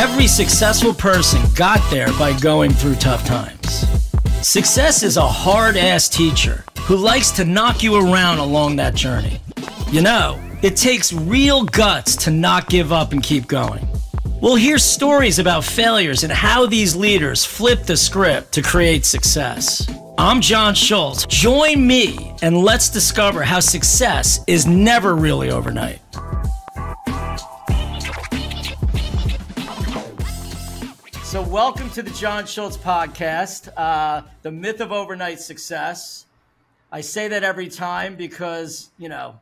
Every successful person got there by going through tough times. Success is a hard-ass teacher who likes to knock you around along that journey. You know, it takes real guts to not give up and keep going. We'll hear stories about failures and how these leaders flip the script to create success. I'm John Schultz. Join me and let's discover how success is never really overnight. So welcome to the John Schultz podcast, the myth of overnight success. I say that every time because, you know,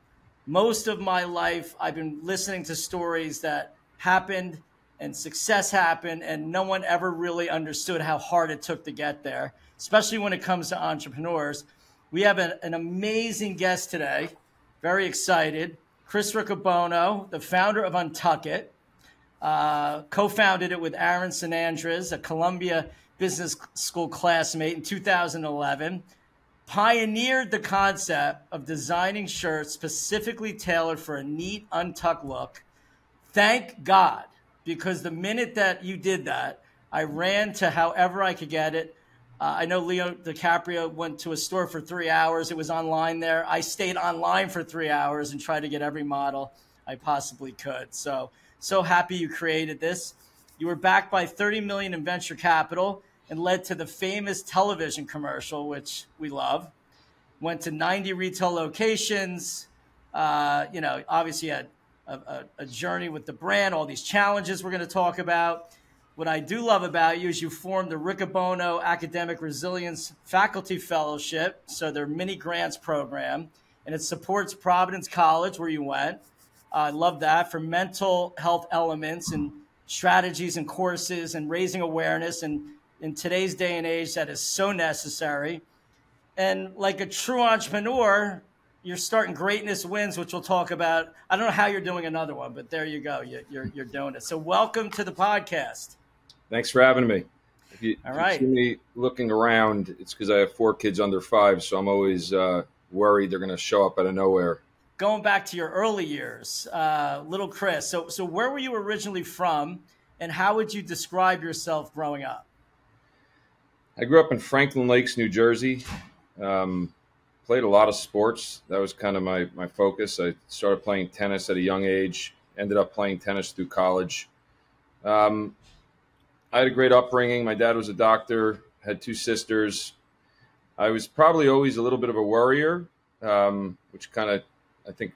most of my life I've been listening to stories that happened and success happened and no one ever really understood how hard it took to get there, especially when it comes to entrepreneurs. We have an amazing guest today, very excited, Chris Riccobono, the founder of Untuckit. Co-founded it with Aaron Sanandres, a Columbia Business School classmate in 2011, pioneered the concept of designing shirts specifically tailored for a neat, untucked look. Thank God, because the minute that you did that, I ran to however I could get it. I know Leo DiCaprio went to a store for 3 hours. It was online there. I stayed online for 3 hours and tried to get every model I possibly could. So happy you created this. You were backed by $30 million in venture capital and led to the famous television commercial, which we love. Went to 90 retail locations. Obviously had a journey with the brand, all these challenges we're going to talk about. What I do love about you is you formed the Riccobono Academic Resilience Faculty Fellowship, so their mini grants program, and it supports Providence College, where you went. I love that, for mental health elements and strategies and courses and raising awareness. And in today's day and age, that is so necessary. And like a true entrepreneur, you're starting Greatness Wins, which we'll talk about. I don't know how you're doing another one, but there you go. You're doing it. So welcome to the podcast. Thanks for having me. If you see me looking around, it's because I have 4 kids under 5, so I'm always worried they're going to show up out of nowhere. Going back to your early years, little Chris. So where were you originally from, and how would you describe yourself growing up? I grew up in Franklin Lakes, New Jersey. Played a lot of sports. That was kind of my focus. I started playing tennis at a young age, ended up playing tennis through college. I had a great upbringing. My dad was a doctor, had 2 sisters. I was probably always a little bit of a worrier, which kind of, I think,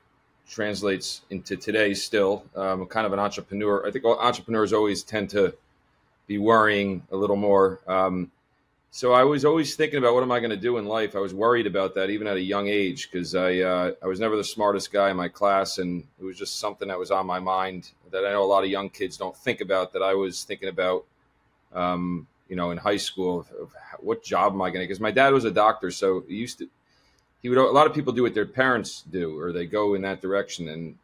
translates into today still. I'm kind of an entrepreneur. I think entrepreneurs always tend to be worrying a little more. So I was always thinking about what am I going to do in life. I was worried about that even at a young age because I was never the smartest guy in my class, and it was just something that was on my mind that I know a lot of young kids don't think about, that I was thinking about, in high school of what job am I going to, because my dad was a doctor. So a lot of people do what their parents do, or they go in that direction. And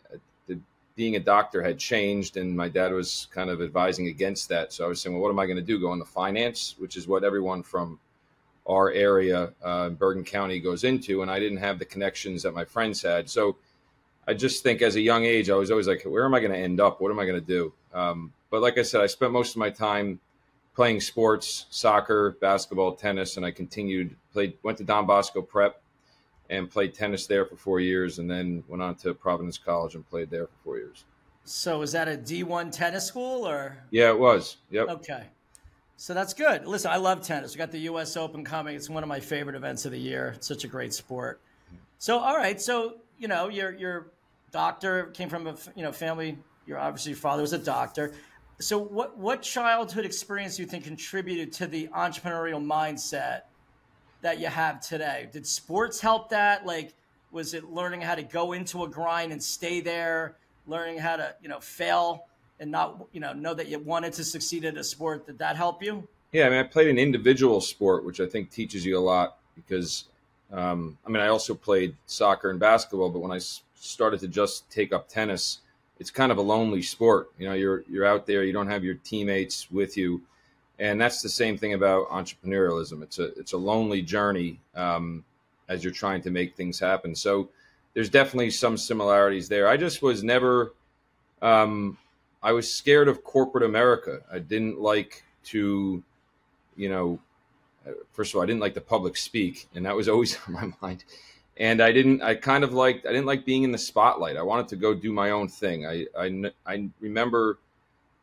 being a doctor had changed, and my dad was kind of advising against that. So I was saying, well, what am I going to do? Go into finance, which is what everyone from our area, Bergen County, goes into. And I didn't have the connections that my friends had. So I just think as a young age, I was always like, where am I going to end up? What am I going to do? But like I said, I spent most of my time playing sports, soccer, basketball, tennis, and I went to Don Bosco Prep and played tennis there for 4 years, and then went on to Providence College and played there for 4 years. So is that a D1 tennis school, or? Yeah, it was. Yep. Okay. So that's good. Listen, I love tennis. We got the U.S. Open coming. It's one of my favorite events of the year. It's such a great sport. So, all right. So, your doctor came from a family. Obviously your father was a doctor. So what childhood experience do you think contributed to the entrepreneurial mindset that you have today? Did sports help that? Like, was it learning how to go into a grind and stay there, learning how to, fail and not, know that you wanted to succeed at a sport? Did that help you? Yeah. I mean, I played an individual sport, which I think teaches you a lot because, I also played soccer and basketball, but when I started to just take up tennis, it's kind of a lonely sport. You're out there, you don't have your teammates with you. And that's the same thing about entrepreneurialism. It's a lonely journey as you're trying to make things happen. So there's definitely some similarities there. I just was never, I was scared of corporate America. I didn't like to, first of all, I didn't like the public speak, and that was always on my mind. And I didn't like being in the spotlight. I wanted to go do my own thing. I remember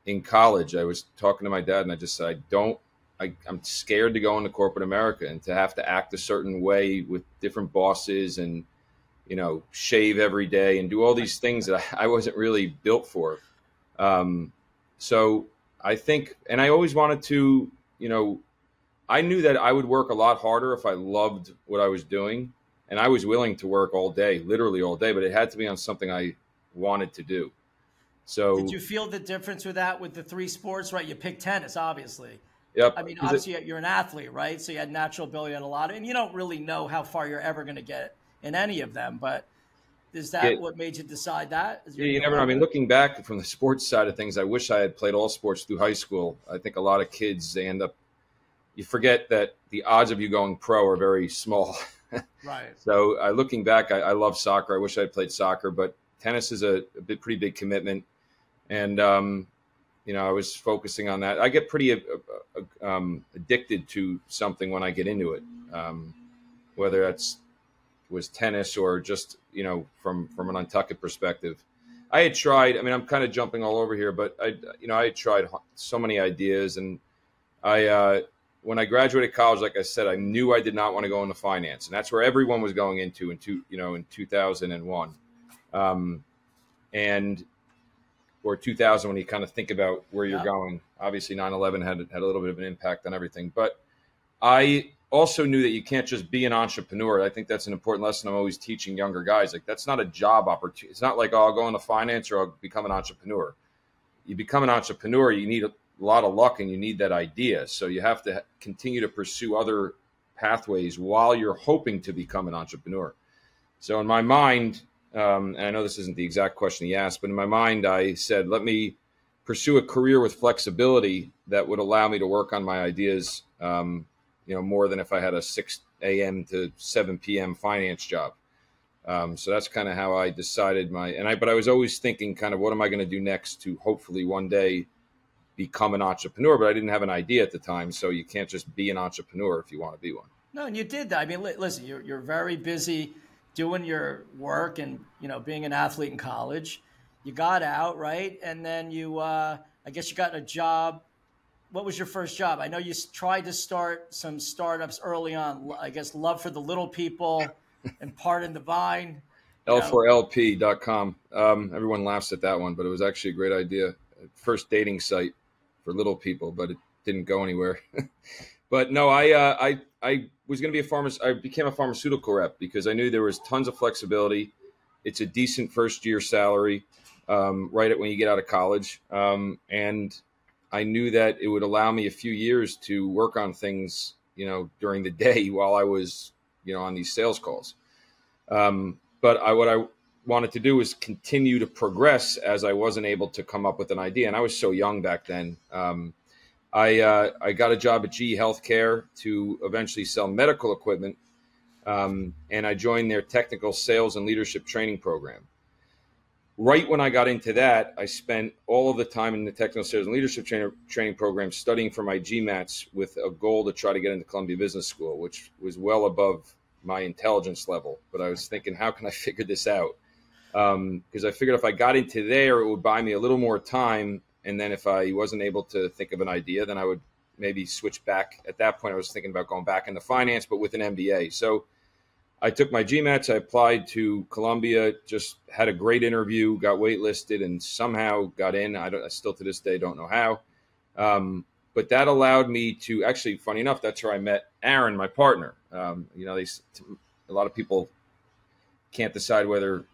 in college, I was talking to my dad, and I just said, I'm scared to go into corporate America and to have to act a certain way with different bosses and, shave every day and do all these things that I wasn't really built for. So I think, and I always wanted to, I knew that I would work a lot harder if I loved what I was doing. And I was willing to work all day, literally all day, but it had to be on something I wanted to do. So did you feel the difference with that, with the three sports, right? You picked tennis, obviously. Yep. I mean, obviously you're an athlete, right? So you had natural ability on a lot, and you don't really know how far you're ever going to get in any of them. But is that what made you decide that? You never know. I mean, looking back from the sports side of things, I wish I had played all sports through high school. I think a lot of kids, you forget that the odds of you going pro are very small. Right. So looking back, I love soccer. I wish I had played soccer, but tennis is a pretty big commitment. And, I was focusing on that. I get pretty addicted to something when I get into it, whether was tennis or just, from an Untuckit perspective. I had tried, I'm kind of jumping all over here, but I had tried so many ideas. And when I graduated college, like I said, I knew I did not want to go into finance, and that's where everyone was going into in 2001, or 2000 when you kind of think about where you're going. Obviously, 9/11 had a little bit of an impact on everything, but I also knew that you can't just be an entrepreneur. I think that's an important lesson I'm always teaching younger guys. Like, that's not a job opportunity. It's not like, I'll go into finance or I'll become an entrepreneur. You become an entrepreneur, you need a lot of luck and you need that idea. So you have to continue to pursue other pathways while you're hoping to become an entrepreneur. So in my mind, and I know this isn't the exact question he asked, but in my mind, I said, let me pursue a career with flexibility that would allow me to work on my ideas, more than if I had a 6 a.m. to 7 p.m. finance job. So that's kind of how I decided but I was always thinking kind of, what am I going to do next to hopefully one day become an entrepreneur, but I didn't have an idea at the time. So you can't just be an entrepreneur if you want to be one. No, and you did that. I mean, listen, you're very busy doing your work and, being an athlete in college. You got out, right? And then you, I guess you got a job. What was your first job? I know you tried to start some startups early on. I guess Love for the Little People and Pardon the Vine. L4LP.com. Everyone laughs at that one, but it was actually a great idea. First dating site for little people, but it didn't go anywhere. But no, I was going to be I became a pharmaceutical rep because I knew there was tons of flexibility. It's a decent first year salary, right when you get out of college. And I knew that it would allow me a few years to work on things, during the day while I was, on these sales calls. But what I wanted to do was continue to progress as I wasn't able to come up with an idea. And I was so young back then. I got a job at GE Healthcare to eventually sell medical equipment. And I joined their technical sales and leadership training program. Right when I got into that, I spent all of the time in the technical sales and leadership training program studying for my GMATs with a goal to try to get into Columbia Business School, which was well above my intelligence level. But I was thinking, how can I figure this out? Because I figured if I got into there, it would buy me a little more time. And then if I wasn't able to think of an idea, then I would maybe switch back. At that point, I was thinking about going back into finance, but with an MBA. So I took my GMATs, I applied to Columbia, just had a great interview, got waitlisted, and somehow got in. I still to this day don't know how. But that allowed me to actually, funny enough, that's where I met Aaron, my partner. A lot of people can't decide whether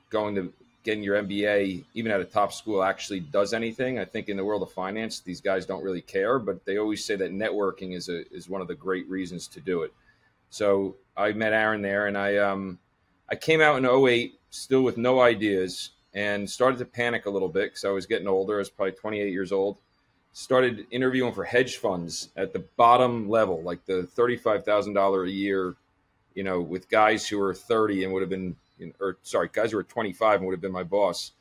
getting your MBA, even at a top school, actually does anything. I think in the world of finance, these guys don't really care, but they always say that networking is one of the great reasons to do it. So I met Aaron there, and I came out in 2008 still with no ideas and started to panic a little bit because I was getting older. I was probably 28 years old. Started interviewing for hedge funds at the bottom level, like the $35,000 a year, with guys who were 30 and would have been, guys who were 25 and would have been my boss.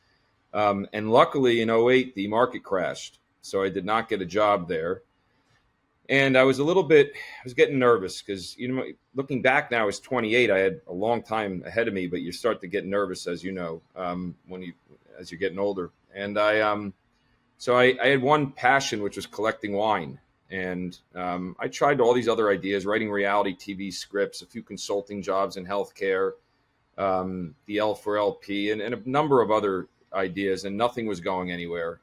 And luckily in '08, the market crashed. So I did not get a job there. And I was getting nervous because, looking back now, I was 28. I had a long time ahead of me, but you start to get nervous, as you know, as you're getting older. And I had one passion, which was collecting wine. And I tried all these other ideas, writing reality TV scripts, a few consulting jobs in healthcare, the L for LP, and a number of other ideas, and nothing was going anywhere.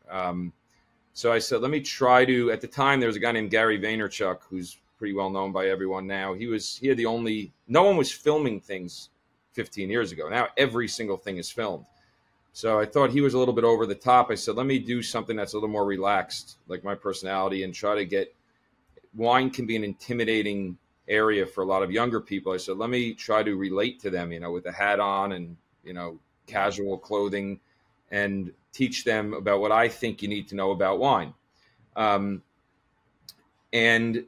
So I said, let me try to, at the time, there was a guy named Gary Vaynerchuk, who's pretty well known by everyone now. No one was filming things 15 years ago. Now every single thing is filmed. So I thought he was a little bit over the top. I said, let me do something that's a little more relaxed, like my personality, and try to get, wine can be an intimidating area for a lot of younger people. I said, let me try to relate to them, with a hat on and, casual clothing, and teach them about what I think you need to know about wine. And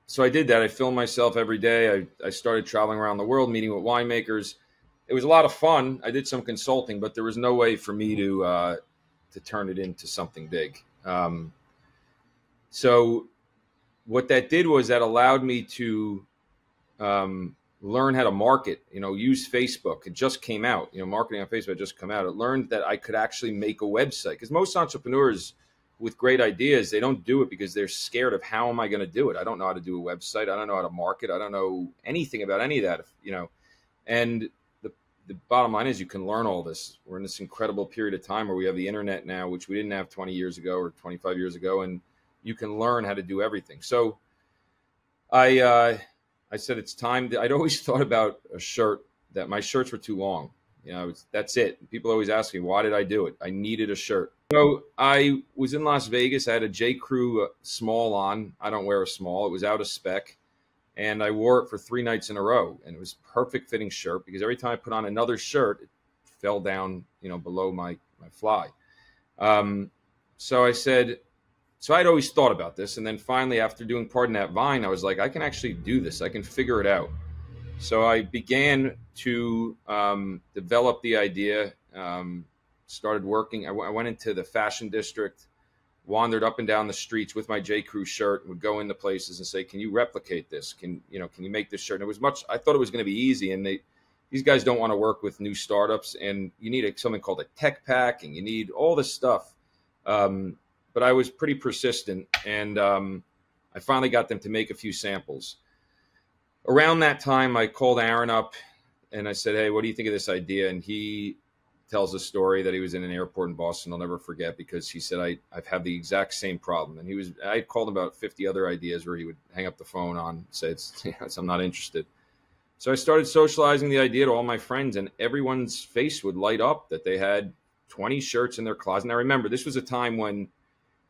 so I did that. I filmed myself every day. I started traveling around the world, meeting with winemakers. It was a lot of fun. I did some consulting, but there was no way for me to turn it into something big. So what that did was that allowed me to learn how to market, use Facebook. It just came out, marketing on Facebook had just come out. It learned that I could actually make a website, because most entrepreneurs with great ideas, they don't do it because they're scared of, how am I going to do it? I don't know how to do a website. I don't know how to market. I don't know anything about any of that, and the bottom line is you can learn all this. We're in this incredible period of time where we have the internet now, which we didn't have 20 years ago or 25 years ago. And you can learn how to do everything. So I said, it's time. I'd always thought about a shirt, that my shirts were too long. That's it. People always ask me, why did I do it? I needed a shirt. So I was in Las Vegas. I had a J. Crew small on. I don't wear a small. It was out of spec. And I wore it for 3 nights in a row. And it was perfect fitting shirt, because every time I put on another shirt, it fell down, below my fly. So I said, so I'd always thought about this. And then finally, after doing Pardon That Vine, I was like, I can actually do this. I can figure it out. So I began to develop the idea, started working. I went into the fashion district, wandered up and down the streets with my J. Crew shirt, would go into places and say, can you replicate this? Can you make this shirt? And it was I thought it was going to be easy. And these guys don't want to work with new startups, and you need something called a tech pack, and you need all this stuff. But I was pretty persistent, and I finally got them to make a few samples. Around that time, I called Aaron up and I said, hey, what do you think of this idea? And he tells a story that he was in an airport in Boston. I'll never forget, because he said, I've had the exact same problem. And I called him about 50 other ideas where he would hang up the phone on, say, I'm not interested. So I started socializing the idea to all my friends, and everyone's face would light up that they had 20 shirts in their closet. Now, remember, this was a time when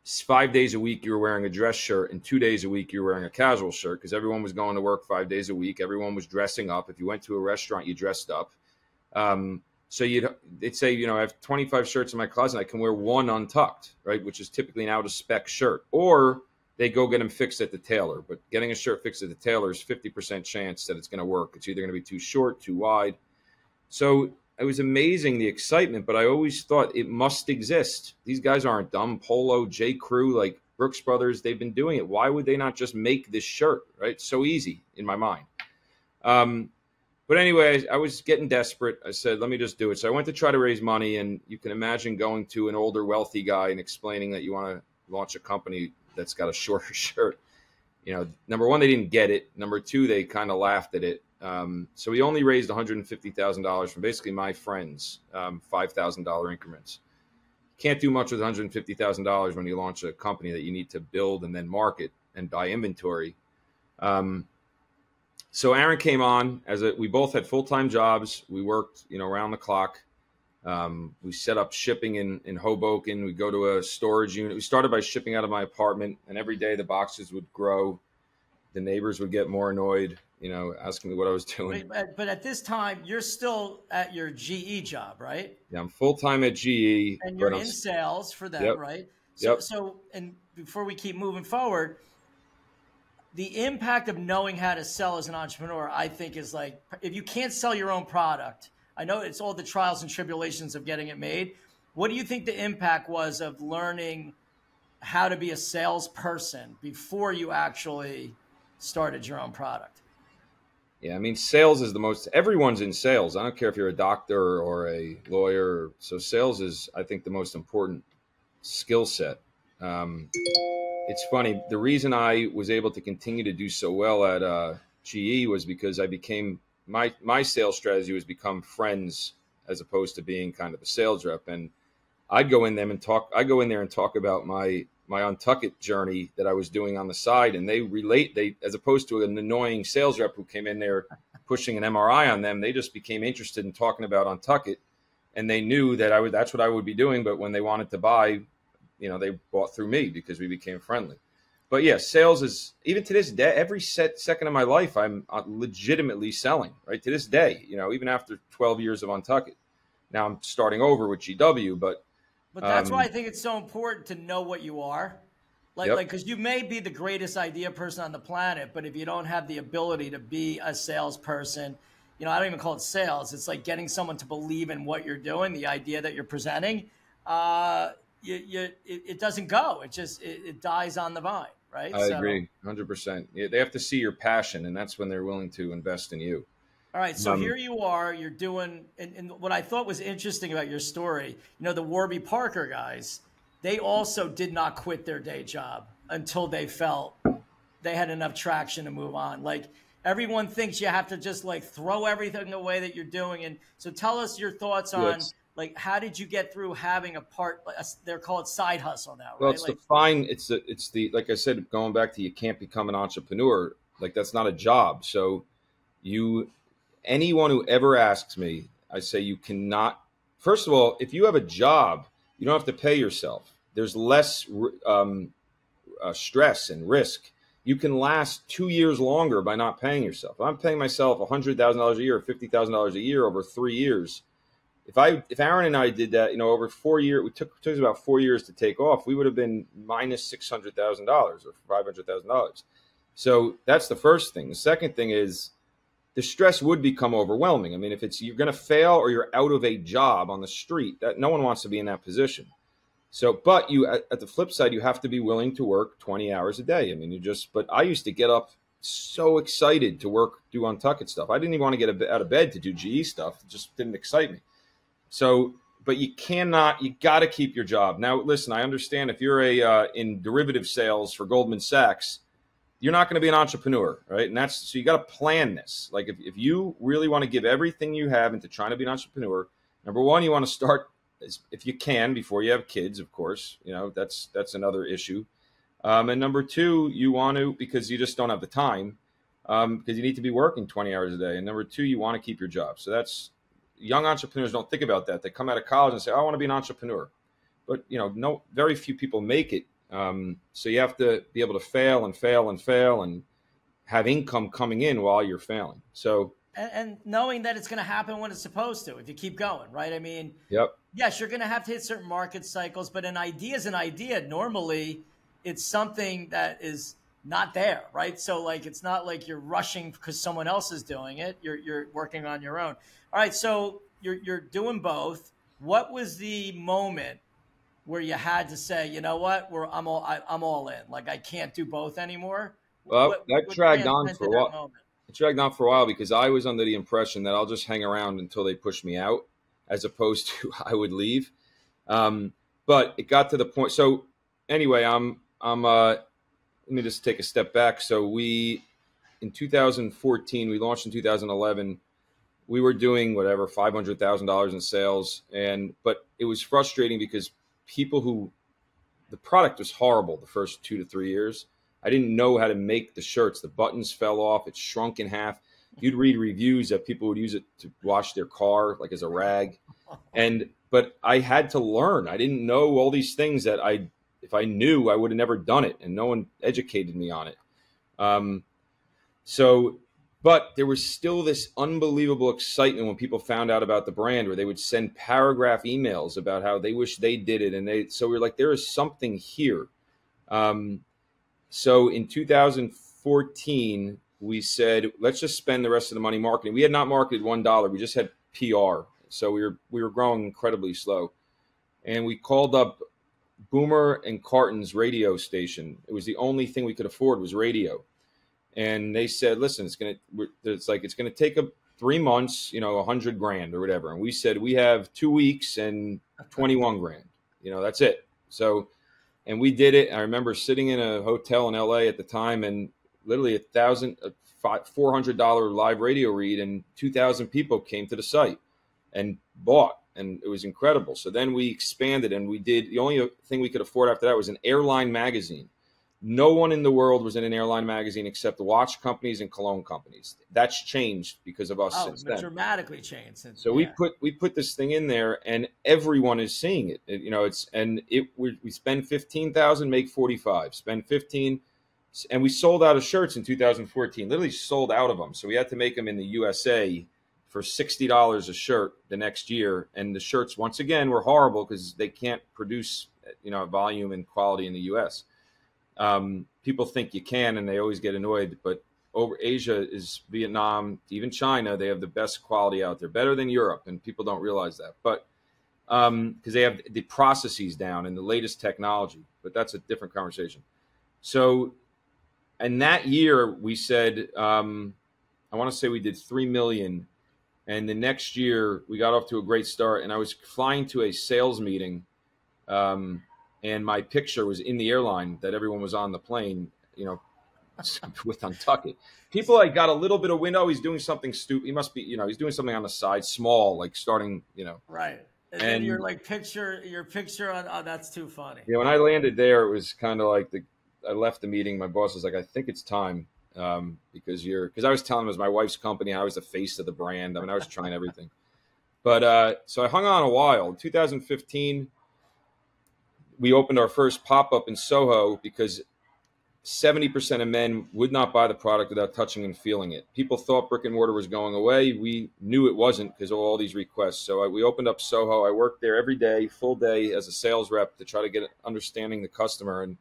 5 days a week you were wearing a dress shirt, and 2 days a week you were wearing a casual shirt, because everyone was going to work 5 days a week. Everyone was dressing up. If you went to a restaurant, you dressed up. So they'd say, I have 25 shirts in my closet. I can wear one untucked, right, which is typically an out of spec shirt. Or they go get them fixed at the tailor. But getting a shirt fixed at the tailor is 50% chance that it's going to work. It's either going to be too short, too wide. So it was amazing, the excitement, but I always thought it must exist. These guys aren't dumb. Polo, J. Crew, like Brooks Brothers, they've been doing it. Why would they not just make this shirt, right? It's so easy in my mind. But anyway, I was getting desperate. I said, let me just do it. So I went to try to raise money, and you can imagine going to an older, wealthy guy and explaining that you want to launch a company that's got a shorter shirt. Number one, they didn't get it. Number two, they kind of laughed at it. So we only raised $150,000 from basically my friends, $5,000 increments. Can't do much with $150,000 when you launch a company that you need to build and then market and buy inventory. So Aaron came on we both had full-time jobs. We worked, around the clock. We set up shipping in Hoboken. We'd go to a storage unit. We started by shipping out of my apartment, and every day the boxes would grow. The neighbors would get more annoyed, asking me what I was doing. But at this time, you're still at your GE job, right? Yeah, I'm full-time at GE. And you're in sales for them, yep. right? Yep. So, and before we keep moving forward, the impact of knowing how to sell as an entrepreneur, I think, is if you can't sell your own product, I know it's all the trials and tribulations of getting it made, What do you think the impact was of learning how to be a salesperson before you actually started your own product? Yeah, I mean, sales is the most, everyone's in sales. I don't care if you're a doctor or a lawyer. So sales is, I think, the most important skill set. It's funny. The reason I was able to continue to do so well at GE was because I became, my sales strategy was become friends as opposed to being kind of a sales rep. And I'd go in there and talk about my Untuckit journey that I was doing on the side, and they as opposed to an annoying sales rep who came in there pushing an MRI on them, they just became interested in talking about Untuckit, and they knew that that's what I would be doing. But when they wanted to buy, they bought through me because we became friendly. But yeah, sales is, even to this day, every second of my life, I'm legitimately selling, right? To this day, even after 12 years of Untuckit. Now I'm starting over with GW, but that's why I think it's so important to know what you are. Yep. Because you may be the greatest idea person on the planet, but if you don't have the ability to be a salesperson, I don't even call it sales. It's like getting someone to believe in what you're doing, the idea that you're presenting. It doesn't go. It dies on the vine, right? I agree, 100%. Yeah, they have to see your passion, and that's when they're willing to invest in you. All right, so here you are, you're doing, and what I thought was interesting about your story, the Warby Parker guys, they also did not quit their day job until they felt they had enough traction to move on. Like, everyone thinks you have to just throw everything away that you're doing. And so tell us your thoughts on how did you get through having they're called side hustle now, right? Well, it's the like I said, going back to, you can't become an entrepreneur. That's not a job. So anyone who ever asks me, I say you cannot. First of all, if you have a job, you don't have to pay yourself. There's less stress and risk. You can last 2 years longer by not paying yourself. If I'm paying myself $100,000 a year or $50,000 a year over 3 years, if Aaron and I did that, over 4 years, it took us about 4 years to take off, we would have been minus $600,000 or $500,000. So that's the first thing. The second thing is, the stress would become overwhelming. I mean, if you're going to fail or you're out of a job on the street, that no one wants to be in that position. So, but at the flip side, you have to be willing to work 20 hours a day. I mean, but I used to get up so excited to do Untuckit stuff. I didn't even want to get out of bed to do GE stuff. It just didn't excite me. So, but you got to keep your job. Now, listen, I understand if you're in derivative sales for Goldman Sachs, you're not going to be an entrepreneur, right? And so you got to plan this. Like, if you really want to give everything you have into trying to be an entrepreneur, number one, you want to start, if you can, before you have kids, of course, that's another issue. And number two, you want to, because you just don't have the time, because you need to be working 20 hours a day. And number two, you want to keep your job. So young entrepreneurs don't think about that. They come out of college and say, I want to be an entrepreneur. But, very few people make it. So you have to be able to fail and fail and fail and have income coming in while you're failing. So, and knowing that it's going to happen when it's supposed to, if you keep going, right? I mean, yep. Yes, you're going to have to hit certain market cycles, but an idea is an idea. Normally it's something that is not there, right? So it's not like you're rushing because someone else is doing it. You're working on your own. All right. So you're doing both. What was the moment where you had to say, you know what, I'm all in. I can't do both anymore? Well, that dragged on for a while. It dragged on for a while because I was under the impression that I'll just hang around until they push me out, as opposed to I would leave. But it got to the point. So anyway, let me just take a step back. So in 2014, we launched in 2011. We were doing whatever, $500,000 in sales. But it was frustrating because the product was horrible the first 2 to 3 years. I didn't know how to make the shirts. The buttons fell off. It shrunk in half. You'd read reviews that people would use it to wash their car, as a rag. But I had to learn. I didn't know all these things that if I knew, I would have never done it, and no one educated me on it. But there was still this unbelievable excitement when people found out about the brand, where they would send paragraph emails about how they wish they did it. So we were like, there is something here. So in 2014, we said, let's just spend the rest of the money marketing. We had not marketed $1. We just had PR. So we were growing incredibly slow. and we called up Boomer and Carton's radio station. It was the only thing we could afford was radio. And they said, listen, it's going to take 3 months, $100,000 or whatever. And we said, we have 2 weeks and 21 grand, that's it. So, and we did it. I remember sitting in a hotel in LA at the time, and literally $400 live radio read, and 2,000 people came to the site and bought, and it was incredible. So then we expanded, and we did, the only thing we could afford after that was an airline magazine. No one in the world was in an airline magazine except the watch companies and cologne companies. That's changed because of us since then. Dramatically changed since. So we put this thing in there, and everyone is seeing it. We spend 15,000, make 45. Spend 15, and we sold out of shirts in 2014. Literally sold out of them. So we had to make them in the USA for $60 a shirt the next year. And the shirts, once again, were horrible because they can't produce volume and quality in the US. People think you can, and they always get annoyed, but over Asia is Vietnam, even China, they have the best quality out there, better than Europe, and people don't realize that. But because they have the processes down and the latest technology, but that's a different conversation. So, and that year we said, I want to say we did 3 million, and the next year we got off to a great start, and I was flying to a sales meeting, and my picture was in the airline that everyone was on the plane, with Untuckit. People got a little bit of wind. Oh, he's doing something stupid. He must be, he's doing something on the side, small, like starting, Right. And then your picture on, oh, that's too funny. Yeah, when I landed there, it was kind of like I left the meeting. My boss was like, I think it's time because I was telling him it was my wife's company. I was the face of the brand. I mean, I was trying everything. But so I hung on a while. In 2015, we opened our first pop-up in Soho because 70% of men would not buy the product without touching and feeling it. People thought brick and mortar was going away. We knew it wasn't because of all these requests. So we opened up Soho. I worked there every day, full day as a sales rep to try to get understanding the customer. And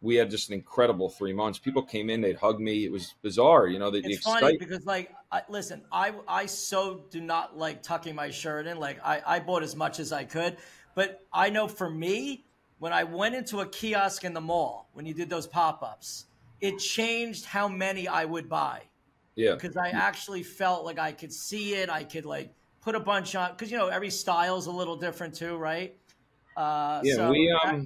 we had just an incredible 3 months. People came in, they'd hug me. It was bizarre, It's funny because, listen, I so do not like tucking my shirt in. I bought as much as I could. But I know for me, when I went into a kiosk in the mall, when you did those pop-ups, it changed how many I would buy. Yeah. Because I actually felt like I could see it. I could put a bunch on, because, every style is a little different too, right? Yeah, so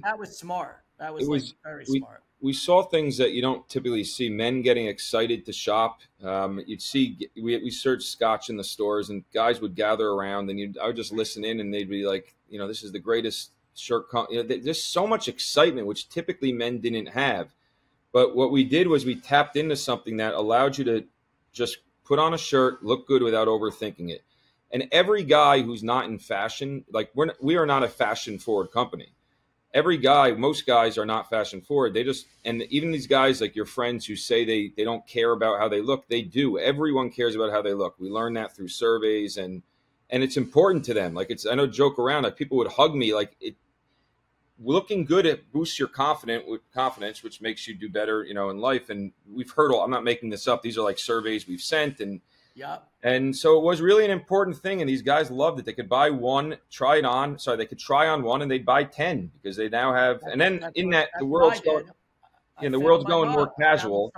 that was smart. That was very smart. We saw things that you don't typically see. Men getting excited to shop. You'd see, we searched Scotch in the stores, and guys would gather around, and I would just listen in, and they'd be like, this is the greatest shirt. There's so much excitement, which typically men didn't have. But what we did was we tapped into something that allowed you to just put on a shirt, look good without overthinking it. And every guy who's not in fashion, we are not a fashion forward company. Most guys are not fashion forward. And even these guys like your friends who say they don't care about how they look, they do. Everyone cares about how they look. We learn that through surveys, and it's important to them. I know joke around, people would hug me, looking good, it boosts your confidence, which makes you do better, in life. And we've heard I'm not making this up. These are surveys we've sent, and yeah. And so it was really an important thing, and these guys loved it. They could buy one, try it on. Sorry, they could try on one, and they'd buy 10 because they now have. And then the world's going more casual.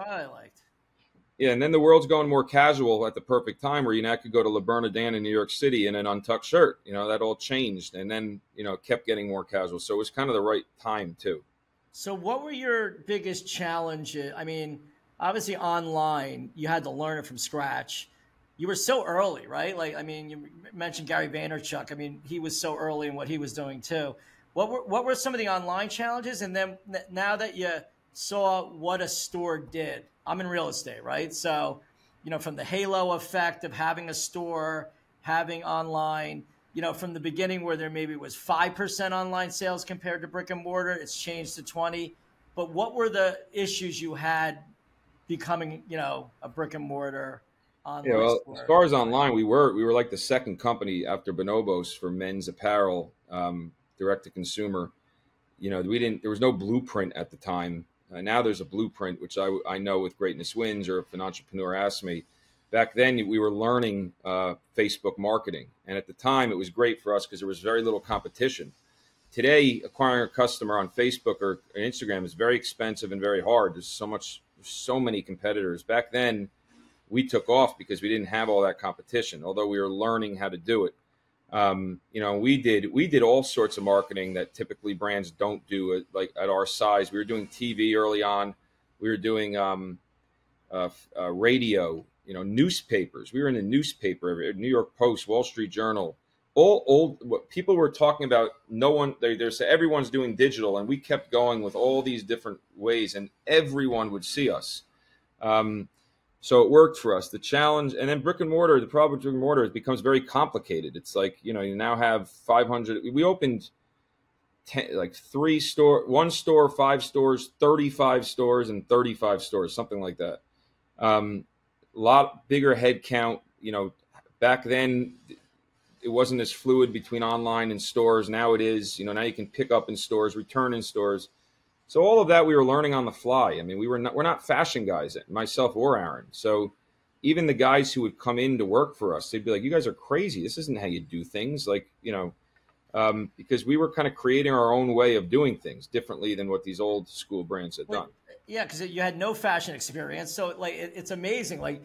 Yeah, and then the world's going more casual at the perfect time where you now could go to La Bernardin in New York City in an untucked shirt. That all changed, and then it kept getting more casual. So it was kind of the right time too. So what were your biggest challenges? I mean, obviously online, you had to learn it from scratch. You were so early, right? You mentioned Gary Vaynerchuk. I mean, he was so early in what he was doing too. What were some of the online challenges? And then now that you saw what a store did, I'm in real estate, right? So, from the halo effect of having a store, having online, from the beginning where there maybe was 5% online sales compared to brick and mortar, it's changed to 20. But what were the issues you had becoming, a brick and mortar online store? As far as online, we were like the second company after Bonobos for men's apparel, direct to consumer. There was no blueprint at the time. Now there's a blueprint, which I know with Greatness Wins, or if an entrepreneur asked me. Back then, we were learning Facebook marketing. And at the time, it was great for us because there was very little competition. today acquiring a customer on Facebook or Instagram is very expensive and very hard. There's so many competitors. Back then, we took off because we didn't have all that competition, although we were learning how to do it. We did all sorts of marketing that typically brands don't do, like at our size. We were doing TV early on. We were doing radio, newspapers. We were in the newspaper, New York Post, Wall Street Journal, all old. What people were talking about, everyone's doing digital, and we kept going with all these different ways, and everyone would see us. So it worked for us. The challenge, and then brick and mortar, the problem with brick and mortar, it becomes very complicated. It's like, you now have 500. We opened 1 store, 5 stores, 35 stores, and 35 stores, something like that. Lot bigger head count. Back then it wasn't as fluid between online and stores. Now it is. Now you can pick up in stores, return in stores. So all of that we were learning on the fly. I mean, we're not fashion guys, myself or Aaron. So even the guys who would come in to work for us, they'd be like, "You guys are crazy. This isn't how you do things." Because we were kind of creating our own way of doing things differently than what these old school brands had done. Yeah, because you had no fashion experience. So it's amazing. Like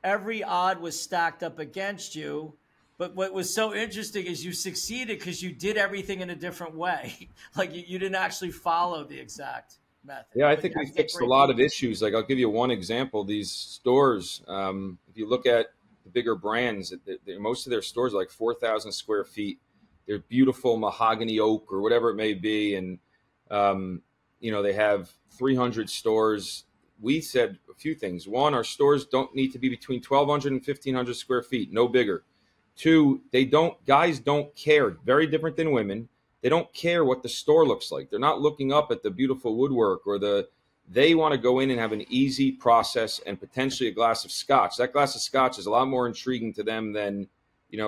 every odd was stacked up against you. But what was so interesting is you succeeded because you did everything in a different way. Like you didn't actually follow the exact method. Yeah, I think we fixed a lot of issues. Like I'll give you one example. These stores, if you look at the bigger brands, most of their stores are like 4,000 square feet. They're beautiful mahogany oak or whatever it may be. And, they have 300 stores. We said a few things. One, our stores don't need to be between 1,200 and 1,500 square feet, no bigger. 2, guys don't care. Very different than women. They don't care what the store looks like. They're not looking up at the beautiful woodwork they want to go in and have an easy process and potentially a glass of scotch. That glass of scotch is a lot more intriguing to them than,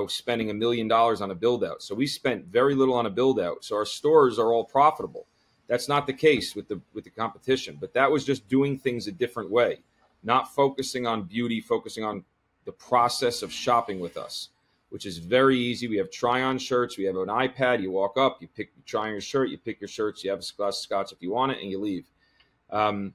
spending $1 million on a build out. So we spent very little on a build out. So our stores are all profitable. That's not the case with the competition, but that was just doing things a different way, not focusing on beauty, focusing on the process of shopping with us, which is very easy. We have try-on shirts. We have an iPad. You walk up, you try on your shirt, you pick your shirts, you have a glass of scotch if you want it, and you leave. I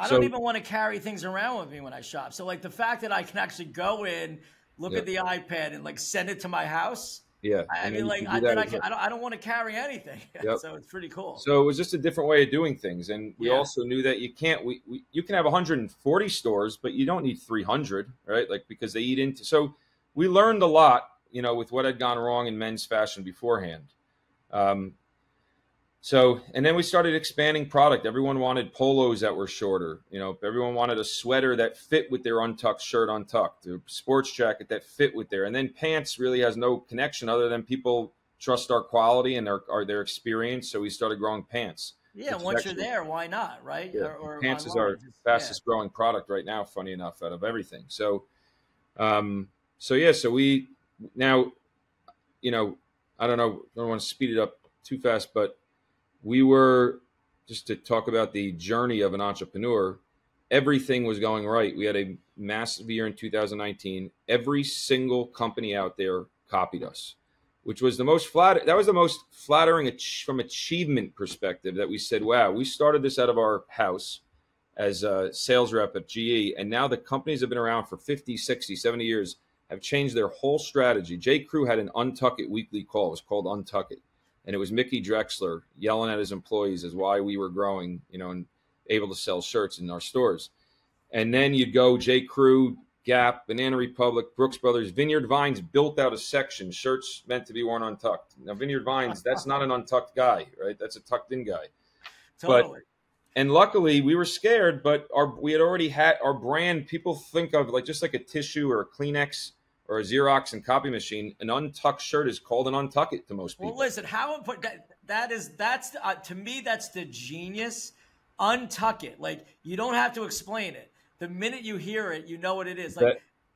don't even want to carry things around with me when I shop. So the fact that I can actually go in, look at the iPad and send it to my house. Yeah. I don't want to carry anything. Yep. So it's pretty cool. So it was just a different way of doing things. And we also knew that you can have 140 stores, but you don't need 300, right? Because they eat into, so we learned a lot, with what had gone wrong in men's fashion beforehand. And then we started expanding product. Everyone wanted polos that were shorter. Everyone wanted a sweater that fit with their untucked shirt untucked, a sports jacket that fit with their, and then pants really has no connection other than people trust our quality and their experience. So we started growing pants. Yeah. Once you're there, why not? Right. Yeah. Or pants is our fastest growing product right now, funny enough, out of everything. So we now, I don't want to speed it up too fast, but we were, just to talk about the journey of an entrepreneur, everything was going right. We had a massive year in 2019. Every single company out there copied us, which was the most flattering from achievement perspective, that we said, wow, we started this out of our house as a sales rep at GE. And now the companies have been around for 50, 60, 70 years, have changed their whole strategy. J. Crew had an Untuckit weekly call. It was called Untuckit. And it was Mickey Drexler yelling at his employees as why we were growing, and able to sell shirts in our stores. And then you'd go J. Crew, Gap, Banana Republic, Brooks Brothers, Vineyard Vines built out a section, shirts meant to be worn untucked. Now, Vineyard Vines, that's not an untucked guy, right? That's a tucked in guy. Totally. And luckily we were scared, but we had already had our brand. People think of just like a tissue or a Kleenex or a Xerox and copy machine. An untucked shirt is called an Untuckit to most people. Well, listen, how important that's to me, that's the genius. Untuckit. You don't have to explain it. The minute you hear it, you know what it is.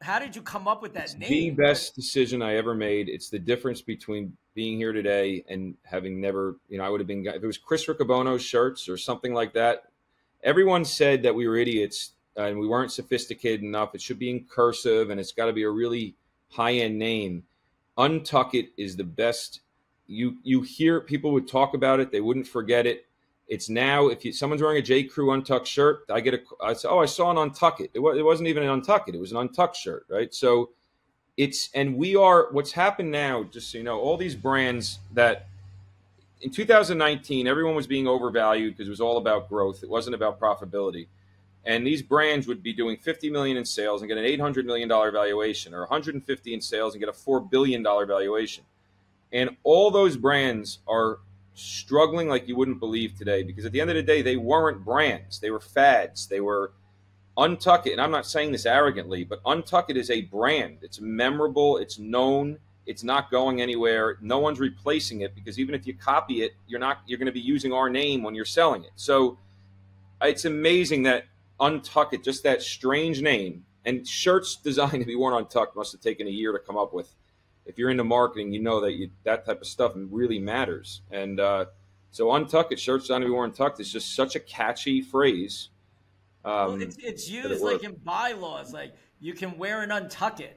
How did you come up with that name? The best decision I ever made. It's the difference between being here today and having never, I would have been, if it was Chris Riccobono's shirts or something like that, everyone said that we were idiots and we weren't sophisticated enough. It should be in cursive and it's got to be a really high-end name. Untuckit is the best, you hear people would talk about it, they wouldn't forget it. It's now, if someone's wearing a J. Crew Untucked shirt, I say, oh, I saw an Untuckit. It wasn't even an Untuckit. It was an Untucked shirt, right? So what's happened now, just so you know, all these brands that in 2019, everyone was being overvalued because it was all about growth. It wasn't about profitability. And these brands would be doing 50 million in sales and get an $800 million valuation, or 150 in sales and get a $4 billion valuation. And all those brands are struggling like you wouldn't believe today, because at the end of the day, they weren't brands. They were fads. They were Untuckit. And I'm not saying this arrogantly, but Untuckit is a brand. It's memorable. It's known. It's not going anywhere. No one's replacing it, because even if you copy it, you're going to be using our name when you're selling it. So it's amazing that Untuckit, just that strange name, and shirts designed to be worn untucked must have taken a year to come up with. If you're into marketing, you know that that type of stuff really matters. And so Untuckit, shirts designed to be worn tucked, is just such a catchy phrase. Well, it's used like in bylaws, like you can wear an Untuckit,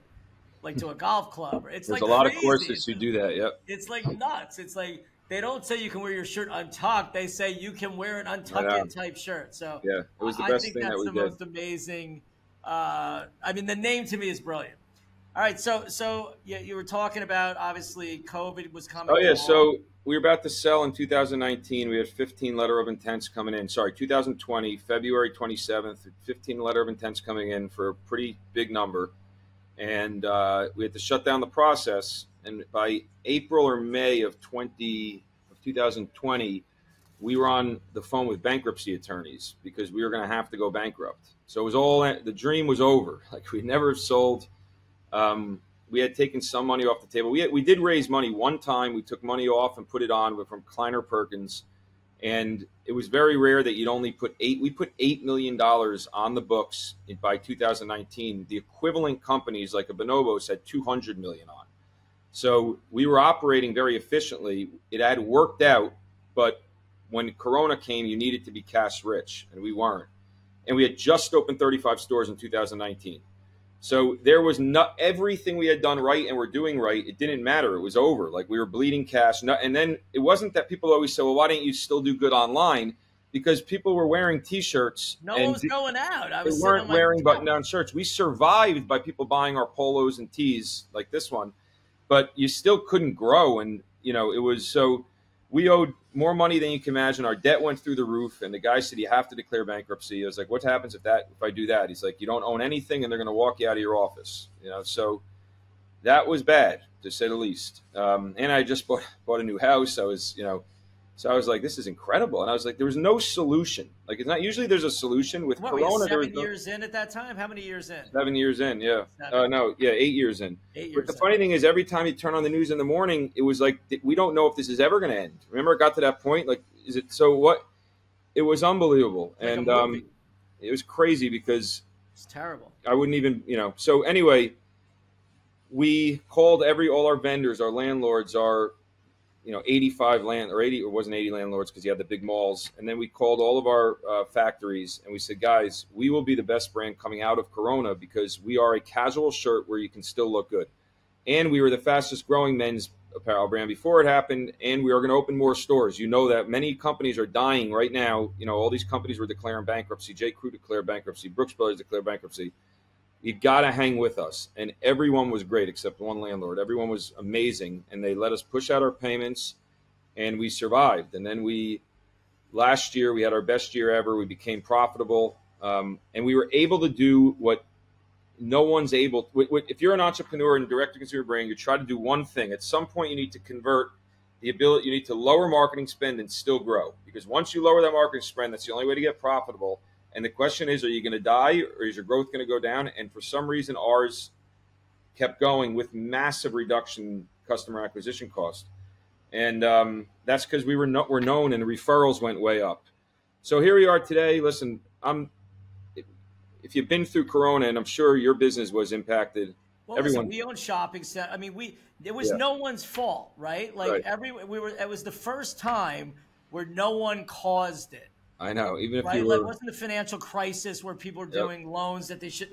like to a golf club. It's There's like a lot crazy. of courses who do that. Yep. It's like nuts. It's like they don't say you can wear your shirt untucked. They say you can wear an Untuckit type shirt. So yeah, it was the best thing that we did. I think that's the most amazing. I mean, the name to me is brilliant. All right, so you were talking about, obviously COVID was coming. Oh yeah, along. so we were about to sell in 2019. We had 15 letter of intents coming in. Sorry, 2020, February 27th, 15 letter of intents coming in for a pretty big number. And we had to shut down the process. And by April or May of 2020, we were on the phone with bankruptcy attorneys because we were going to have to go bankrupt. So it was the dream was over. Like, we never sold. We had taken some money off the table. We did raise money one time. We took money off and put it on from Kleiner Perkins. And it was very rare that you'd only we put $8 million on the books by 2019. The equivalent companies like a Bonobos had 200 million on. So we were operating very efficiently. It had worked out, but when Corona came, you needed to be cash rich, and we weren't. And we had just opened 35 stores in 2019. So there was not everything we had done right and we're doing right. It didn't matter. It was over. Like, we were bleeding cash. And then it wasn't that people always say, well, why don't you still do good online? Because people were wearing T-shirts. No one was going out. They weren't wearing button-down shirts. We survived by people buying our polos and tees like this one. But you still couldn't grow. And, it was so we owed more money than you can imagine. Our debt went through the roof, and the guy said, you have to declare bankruptcy. I was like, what happens if I do that? He's like, you don't own anything, and they're going to walk you out of your office. So that was bad, to say the least. And I just bought a new house. I was, so I was like, this is incredible. And I was like, there was no solution. Like, it's not usually there's a solution with Corona. 7 years in at that time? How many years in? 7 years in, yeah. 8 years in. 8 years but the funny thing is, every time you turn on the news in the morning, it was like, we don't know if this is ever going to end. Remember, it got to that point? Like, is it so what? It was unbelievable. Like and it was crazy because it's terrible. I wouldn't even, So anyway, we called all our vendors, our landlords, our 85 it wasn't 80 landlords because you had the big malls. And then we called all of our factories and we said, guys, we will be the best brand coming out of Corona because we are a casual shirt where you can still look good. And we were the fastest growing men's apparel brand before it happened. And we are going to open more stores. That many companies are dying right now. All these companies were declaring bankruptcy. J. Crew declared bankruptcy. Brooks Brothers declared bankruptcy. You got to hang with us. And everyone was great except one landlord. Everyone was amazing. And they let us push out our payments and we survived. And then last year, we had our best year ever. We became profitable. And we were able to do what no one's able. If you're an entrepreneur in direct-to-consumer brand, you try to do one thing. At some point, you need to convert the ability. You need to lower marketing spend and still grow. Because once you lower that marketing spend, that's the only way to get profitable. And the question is, are you going to die or is your growth going to go down? And for some reason, ours kept going with massive reduction in customer acquisition cost. And that's because we're known and the referrals went way up. So here we are today. Listen, if you've been through Corona, and I'm sure your business was impacted. Well, listen, we own shopping center. I mean, it was no one's fault, right? Like it was the first time where no one caused it. I know, even if you were, like, wasn't the financial crisis where people were doing loans that they should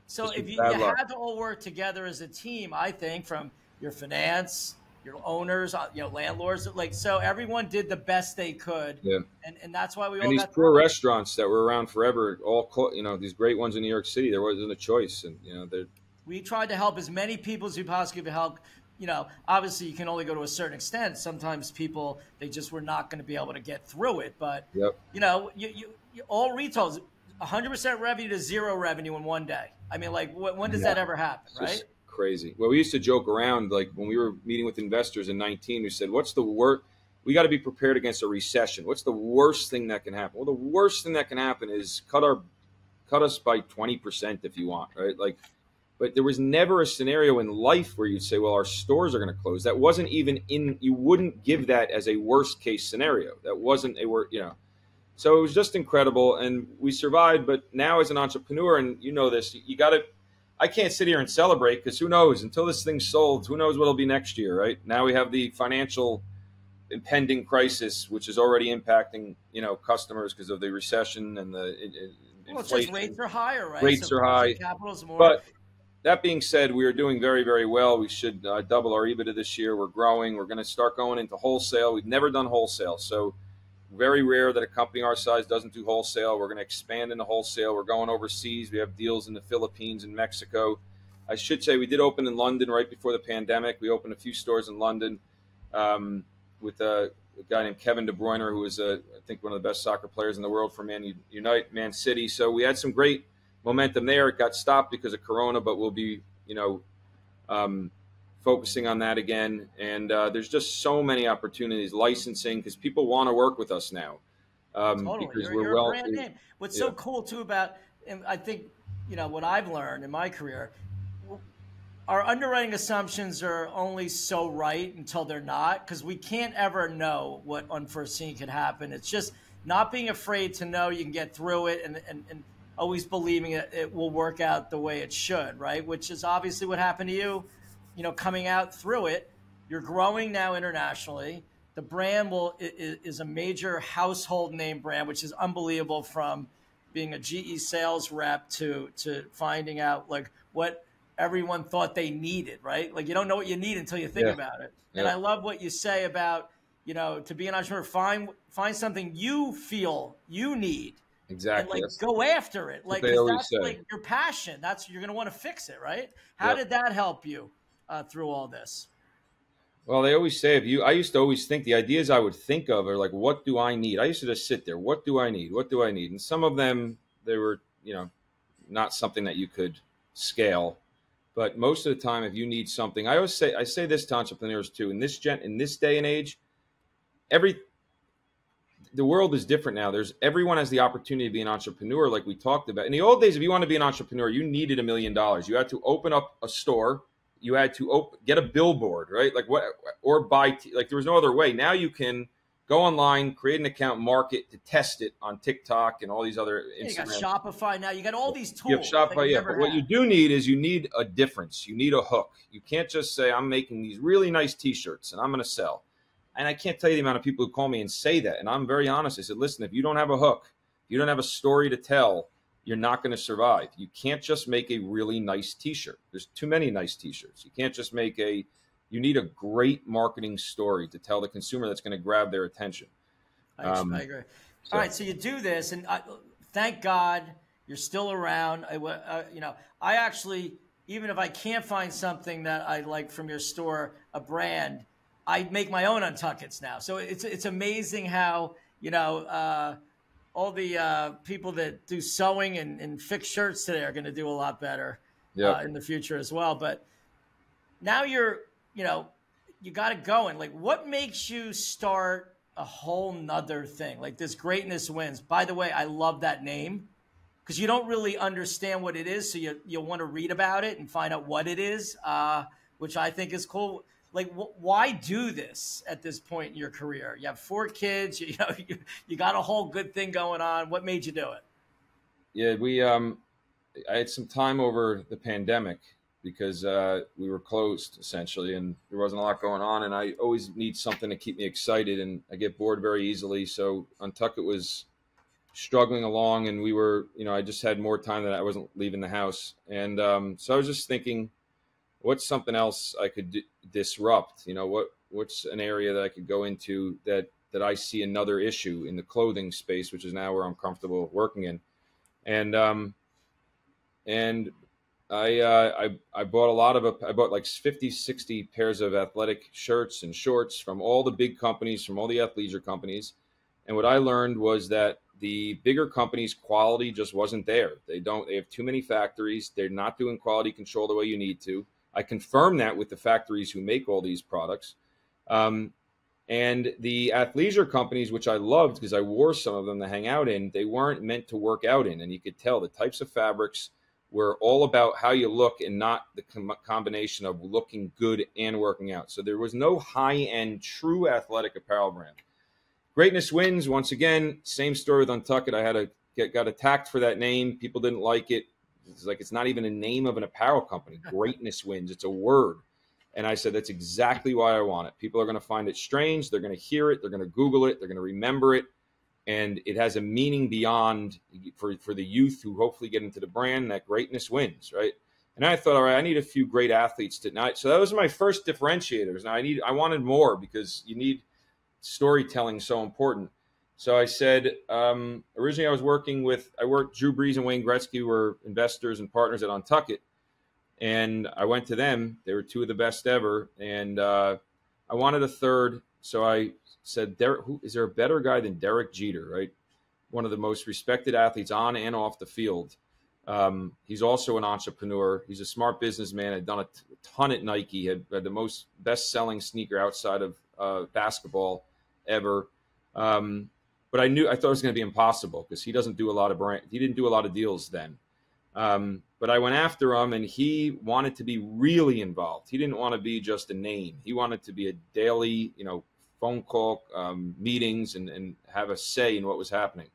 so if you had to all work together as a team, I think, from your finance, your owners, landlords. Like, so everyone did the best they could. Yeah. And that's why we And all these got poor through it. restaurants that were around forever, these great ones in New York City, there wasn't a choice. And, they're, We tried to help as many people as we possibly could help. Obviously you can only go to a certain extent. Sometimes people, they just were not going to be able to get through it. But, yep. All retailers, 100% revenue to zero revenue in one day. I mean, like, when does that ever happen, right? Crazy. Well, we used to joke around, like when we were meeting with investors in 19, we said, what's the worst? We got to be prepared against a recession. What's the worst thing that can happen? Well, the worst thing that can happen is cut us by 20% if you want, right? Like, but there was never a scenario in life where you'd say, well, our stores are going to close. That wasn't even you wouldn't give that as a worst case scenario. That wasn't So it was just incredible, and we survived. But now as an entrepreneur, and this, I can't sit here and celebrate because who knows? Until this thing's sold, who knows what it'll be next year, right? Now we have the financial impending crisis, which is already impacting, customers because of the recession and the inflation. It's just rates are higher, right? Rates are high. Capital's more. But that being said, we are doing very, very well. We should double our EBITDA this year. We're growing. We're going to start going into wholesale. We've never done wholesale, so very rare that a company our size doesn't do wholesale. We're going to expand into wholesale. We're going overseas. We have deals in the Philippines and Mexico. I should say we did open in London right before the pandemic. We opened a few stores in London with a guy named Kevin De Bruyne, who is, I think, one of the best soccer players in the world for Man City. So we had some great momentum there. It got stopped because of Corona, but we'll be, focusing on that again. And there's just so many opportunities, licensing, because people want to work with us now. Totally. Because you're a brand name. What's so cool too about, and I think, what I've learned in my career, our underwriting assumptions are only so right until they're not, because we can't ever know what unforeseen could happen. It's just not being afraid to know you can get through it and always believing it will work out the way it should, right? Which is obviously what happened to you. Coming out through it. You're growing now internationally. The brand is a major household name brand, which is unbelievable, from being a GE sales rep to finding out like what everyone thought they needed, right? Like, you don't know what you need until you think about it. Yeah. And I love what you say about, to be an entrepreneur, find something you feel you need. Exactly. And go after it. Like, that's like your passion. You're going to want to fix it, right? How did that help you through all this? Well, they always say I used to always think the ideas I would think of are like, what do I need? I used to just sit there. What do I need? What do I need? And some of them, they were, not something that you could scale. But most of the time, if you need something, I say this to entrepreneurs too, in this day and age, the world is different now. Everyone has the opportunity to be an entrepreneur, like we talked about. In the old days, if you want to be an entrepreneur, you needed $1 million. You had to open up a store. You had to get a billboard, right? Like or buy, like there was no other way. Now you can go online, create an account, market, to test it on TikTok and all these other Instagram. You got Shopify now. You got all these tools. You have Shopify, but what you do need is you need a difference. You need a hook. You can't just say, I'm making these really nice T-shirts and I'm going to sell. And I can't tell you the amount of people who call me and say that. And I'm very honest. I said, listen, if you don't have a hook, if you don't have a story to tell, you're not going to survive. You can't just make a really nice T-shirt. There's too many nice T-shirts. You can't just you need a great marketing story to tell the consumer that's going to grab their attention. I agree. All right. So you do this, and thank God you're still around. I actually, even if I can't find something that I like from your store, a brand, I make my own Untuckits now. So it's amazing how, all the people that do sewing and fix shirts today are going to do a lot better in the future as well. But now you got it going. Like, what makes you start a whole nother thing? Like, this Greatness Wins. By the way, I love that name because you don't really understand what it is. So you'll want to read about it and find out what it is, which I think is cool. Like, why do this at this point in your career? You have 4 kids, you got a whole good thing going on. What made you do it? Yeah, I had some time over the pandemic because we were closed essentially, and there wasn't a lot going on. And I always need something to keep me excited, and I get bored very easily. So Untuckit was struggling along, and we were, I just had more time that I wasn't leaving the house, and so I was just thinking, what's something else I could disrupt? You know, what's an area that I could go into that I see another issue in the clothing space, which is now where I'm comfortable working in. And I bought I bought like 50, 60 pairs of athletic shirts and shorts from all the big companies, from all the athleisure companies. And what I learned was that the bigger companies' quality just wasn't there. They have too many factories. They're not doing quality control the way you need to. I confirmed that with the factories who make all these products. And the athleisure companies, which I loved because I wore some of them to hang out in, they weren't meant to work out in. And you could tell the types of fabrics were all about how you look and not the combination of looking good and working out. So there was no high-end, true athletic apparel brand. Greatness Wins, once again, same story with Untuckit. I got attacked for that name. People didn't like it. It's like, it's not even a name of an apparel company. Greatness Wins. It's a word. And I said, that's exactly why I want it. People are going to find it strange. They're going to hear it. They're going to Google it. They're going to remember it. And it has a meaning beyond for the youth who hopefully get into the brand. That greatness wins, right? And I thought, all right, I need a few great athletes tonight. So that was my first differentiators. Now I wanted more because you need storytelling, so important. So I said, originally I worked Drew Brees and Wayne Gretzky were investors and partners at Untuckit. And I went to them. They were two of the best ever. And I wanted a third. So I said, is there a better guy than Derek Jeter, right? One of the most respected athletes on and off the field. He's also an entrepreneur. He's a smart businessman. Had done a ton at Nike. Had the most best-selling sneaker outside of basketball ever. But I thought it was going to be impossible because he didn't do a lot of deals then. But I went after him, and he wanted to be really involved. He didn't want to be just a name. He wanted to be a daily, phone call, meetings, and have a say in what was happening.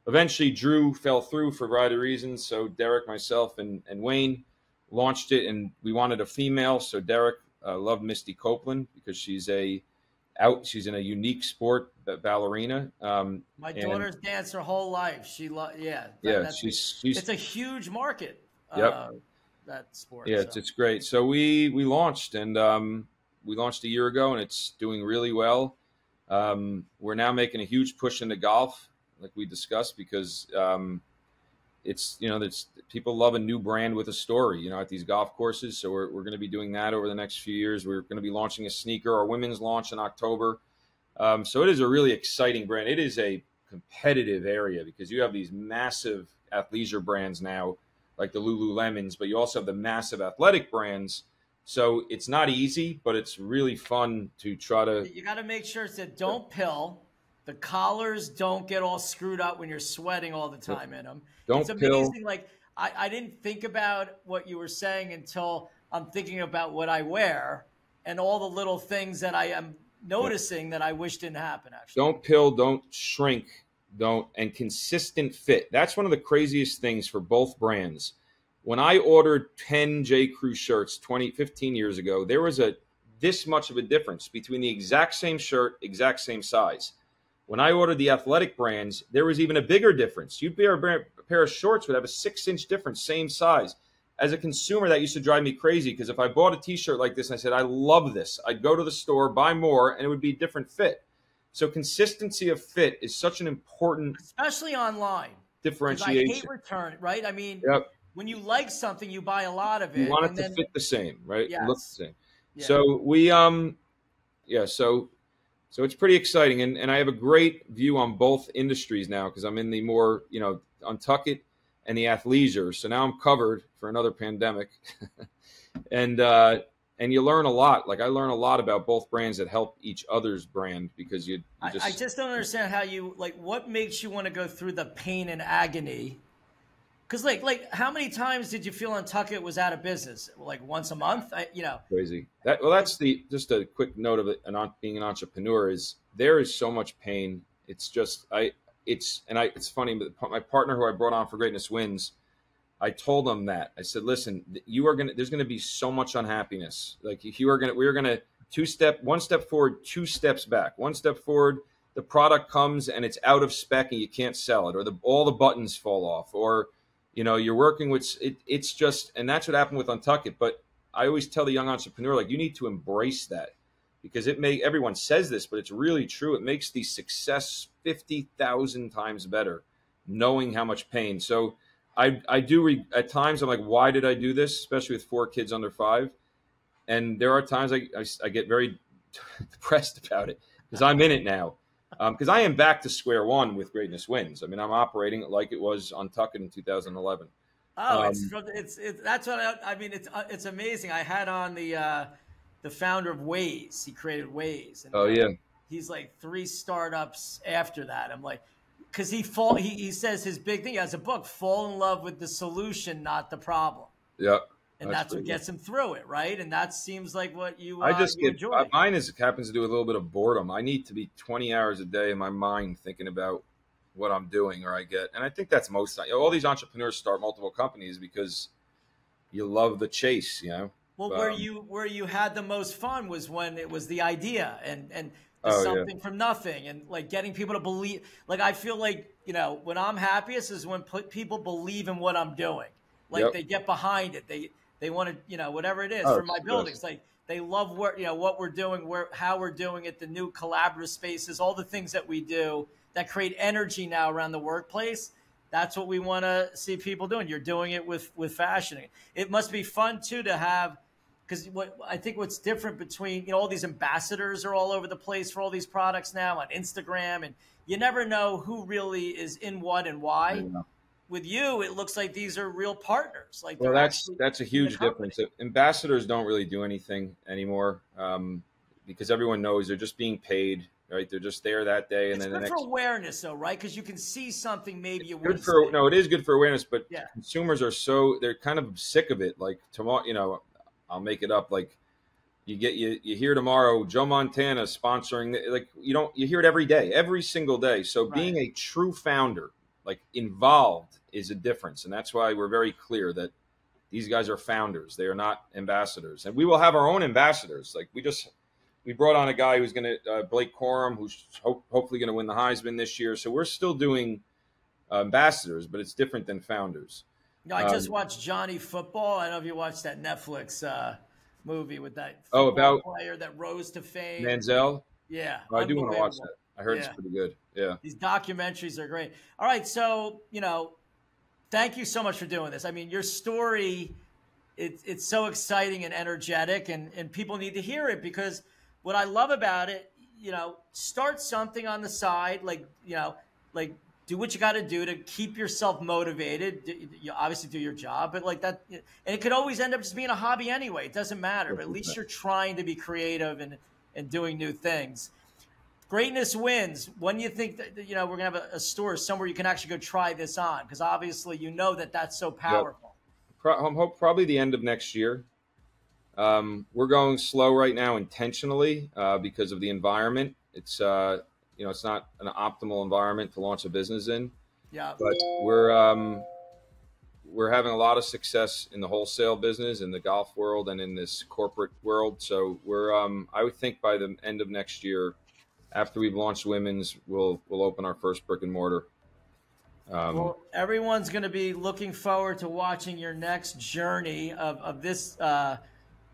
Eventually, Drew fell through for a variety of reasons. So Derek, myself, and Wayne launched it, and we wanted a female. So Derek loved Misty Copeland because she's in a unique sport, ballerina. My daughter's danced her whole life. She's it's a huge market. Yep. That sport. Yeah, so. it's great. So we launched, and we launched a year ago, and it's doing really well. We're now making a huge push into golf, like we discussed, because it's people love a new brand with a story, at these golf courses. So we're going to be doing that over the next few years. We're going to be launching a sneaker, our women's launch in October. So it is a really exciting brand. It is a competitive area because you have these massive athleisure brands now, like the Lululemons, but you also have the massive athletic brands. So it's not easy, but it's really fun to try to. You got to make sure that don't pill. The collars don't get all screwed up when you're sweating all the time in them. It's amazing. Like I didn't think about what you were saying until I'm thinking about what I wear and all the little things that I am noticing that I wish didn't happen. Actually, don't pill, don't shrink, and consistent fit. That's one of the craziest things for both brands. When I ordered 10 J. Crew shirts 15 years ago, there was this much of a difference between the exact same shirt, exact same size. When I ordered the athletic brands, there was even a bigger difference. You'd wear a pair of shorts would have a 6-inch difference, same size. As a consumer, that used to drive me crazy because if I bought a T-shirt like this and I said, I love this, I'd go to the store, buy more, and it would be a different fit. So consistency of fit is such an important, especially online, differentiation. I hate return, right? I mean, yep. When you like something, you buy a lot of it. You want it to fit the same, right? Yes. Look the same. Yeah. So we, so it's pretty exciting. And I have a great view on both industries now because I'm in the more, Untuckit and the athleisure. So now I'm covered for another pandemic. And you learn a lot. Like I learn a lot about both brands that help each other's brand because I just don't understand how what makes you want to go through the pain and agony. Because like how many times did you feel Untuckit was out of business? Like once a month, Crazy. That's just a quick note of it. Being an entrepreneur is there is so much pain. It's just it's funny. But my partner who I brought on for Greatness Wins, I told him that I said, listen, there's gonna be so much unhappiness. Like we're gonna one step forward, 2 steps back. 1 step forward, the product comes and it's out of spec and you can't sell it, or all the buttons fall off, or you're working with it's just, and that's what happened with Untuckit. But I always tell the young entrepreneur, like, you need to embrace that, because everyone says this, but it's really true. It makes the success 50,000 times better, knowing how much pain. So I do at times I'm like, why did I do this? Especially with 4 kids under 5. And there are times I get very depressed about it, because I'm in it now. Because I am back to square one with Greatness Wins. I mean, I'm operating like it was Untuckit in 2011. Oh, it's that's what I mean. It's amazing. I had on the founder of Waze. He created Waze. And, oh yeah. He's like 3 startups after that. I'm like, because he says his big thing, he has a book, fall in love with the solution, not the problem. Yeah. And that's what gets him through it, right? And that seems like what you enjoy. Mine happens to do with a little bit of boredom. I need to be 20 hours a day in my mind thinking about what I'm doing, or and I think that's all these entrepreneurs start multiple companies because you love the chase, you know. Well, where you had the most fun was when it was the idea and something from nothing, and like getting people to believe. Like, I feel like, you know, when I'm happiest is when people believe in what I'm doing. Like, they get behind it. They want to, you know, whatever it is for my buildings. Like, they love what we're doing, how we're doing it, the new collaborative spaces, all the things that we do that create energy now around the workplace. That's what we want to see people doing. You're doing it with fashion. It must be fun too to have, because I think what's different between, you know, all these ambassadors are all over the place for all these products now on Instagram, and you never know who really is in what and why. Yeah. With you, it looks like these are real partners. Like, well, that's a huge difference. Ambassadors don't really do anything anymore, because everyone knows they're just being paid, right? They're just there that day, and it's then good for awareness, though, right? Because you can see something maybe you wouldn't. No, it is good for awareness, but consumers are they're kind of sick of it. Like, tomorrow, you know, I'll make it up. Like, you hear tomorrow Joe Montana sponsoring. Like, you hear it every day, every single day. So being a true founder, like involved, is a difference. And that's why we're very clear that these guys are founders. They are not ambassadors. And we will have our own ambassadors. Like, we brought on a guy who's going to, Blake Corum, who's hopefully going to win the Heisman this year. So we're still doing ambassadors, but it's different than founders. No, I just watched Johnny Football. I don't know if you watched that Netflix movie with that football player that rose to fame. Manziel? Yeah. Oh, I do want to watch that. I heard it's pretty good. Yeah. These documentaries are great. All right. So, you know, thank you so much for doing this. I mean, your story, it's so exciting and energetic, and people need to hear it, because what I love about it, you know, start something on the side, like, you know, like, do what you got to do to keep yourself motivated. You obviously do your job, but like that, and it could always end up just being a hobby anyway. It doesn't matter, but at least you're trying to be creative and doing new things. Greatness Wins. When do you think that, you know, we're going to have a store somewhere you can actually go try this on? Because obviously, you know, that's so powerful. Yep. Probably the end of next year. We're going slow right now intentionally because of the environment. It's, you know, it's not an optimal environment to launch a business in. Yeah. But we're having a lot of success in the wholesale business, in the golf world, and in this corporate world. So we're, I would think by the end of next year, after we've launched women's, we'll open our first brick and mortar. Well, everyone's going to be looking forward to watching your next journey of this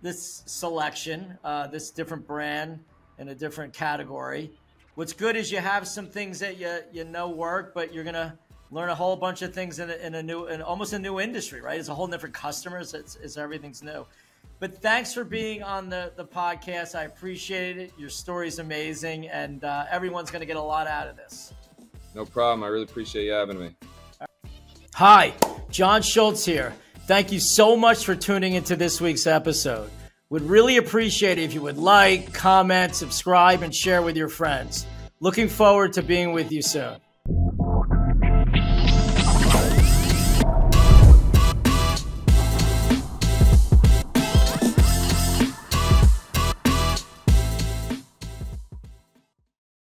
this selection, this different brand in a different category. What's good is you have some things that you know work, but you're going to learn a whole bunch of things in almost a new industry, right? It's a whole different customers. It's everything's new. But thanks for being on the podcast. I appreciate it. Your story's amazing, and everyone's going to get a lot out of this. No problem. I really appreciate you having me. Hi, John Schultz here. Thank you so much for tuning into this week's episode. Would really appreciate it if you would like, comment, subscribe, and share with your friends. Looking forward to being with you soon.